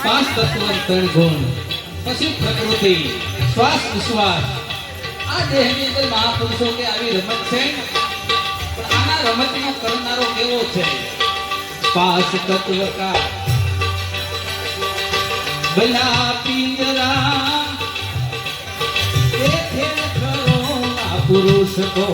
પાંચ તત્વ ત્રણ ગુણ પછી પ્રકૃતિ શ્વાસ વિશ્વાસ આ દેહની અંદર મહાપુરુષો કે આવી રમત છે પણ આના રમતનો કરનારો કેવો છે પાંચ તત્વ કા બના પિંજરા એ ખેલ ખરો ના પુરુષ કો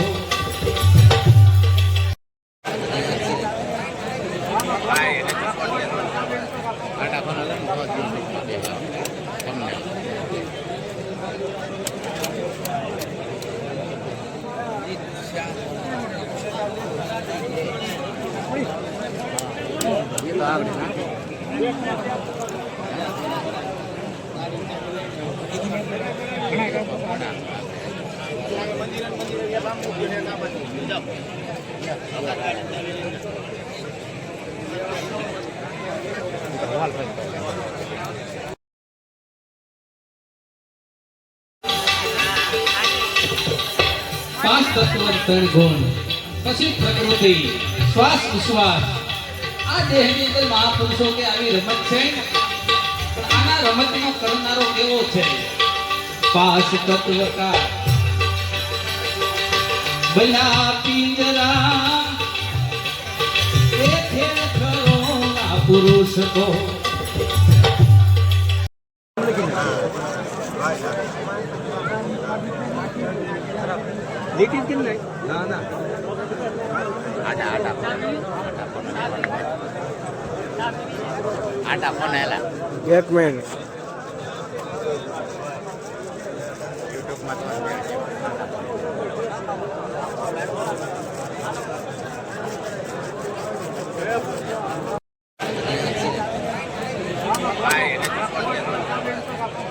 પાંચ તત્વ ત્રણ ગુણ પછી પ્રકૃતિ શ્વાસ વિશ્વાસ આ દેહની અંદર મહાપુરુષો કે આવી રમત છે પણ આના રમતનો કરનારો કેવો છે પાંચ તત્વ કા બના પિંજરા એ ખેલ ખરો ના પુરુષ કો लेकिन किन नहीं ना ना आटा फोन आला एक मिनट YouTube માં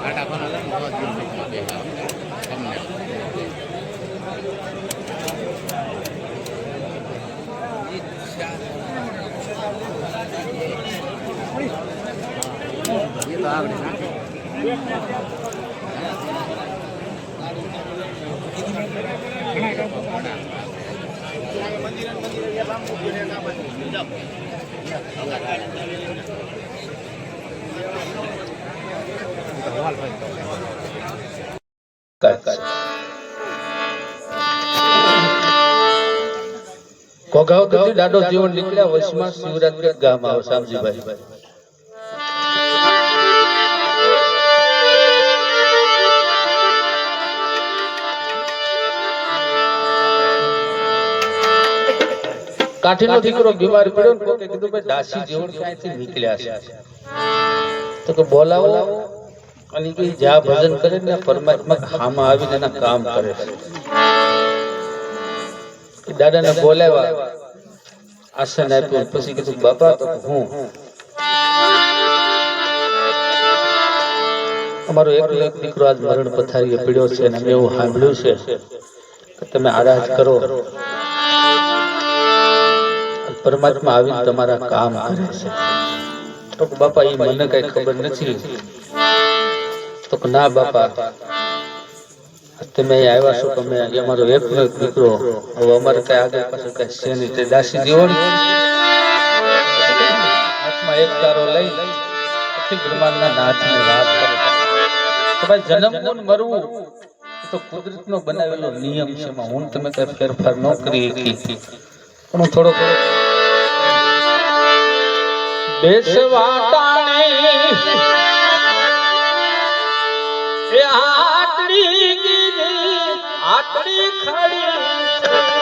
આટા ફોન આલા તમને ये तो आवड़े ना કોગાવ કદી દાડો જીવન નીકળ્યા વશમાં શિવરાત્રી ગામ આવો શામજીભાઈ કાઠીનો દીકરો બીમાર પડ્યો ને કોકે કીધું ભાઈ દાસી જેવણ ક્યાંથી નીકળ્યા છે તો કે બોલાવો અને કે જ્યાં ભજન કરે ને પરમાત્મા હામાં આવીને એના કામ કરે છે દાદાને બોલાવ્યા આસન આપ્યું પછી કીધું બાપા તો હું અમારો એક દીકરો આજ મરણ પથારીએ પીડ્યો છે અને અમે એવું સાંભળ્યું છે કે તમે આરાધ કરો પરમાત્મા આવીને તમારા કામ કરે છે તો બાપા એ મને કઈ ખબર નથી તો ના બાપા તમે આવ્યા છો તમે અમારો એક દીકરો હવે અમારે કઈ આગળ પાછળ કઈ છે નહીં તે દાસી જીવન હાથમાં એક તારો લઈ પછી બ્રહ્માંડના નાથને વાત કરે તો ભાઈ જન્મવું ને મરવું તો કુદરતનો બનાવેલો નિયમ છે એમાં હું તમે કઈ ફેરફાર ન કરી શકી પણ હું થોડો બેસવાટાણી એ આટડી ખડી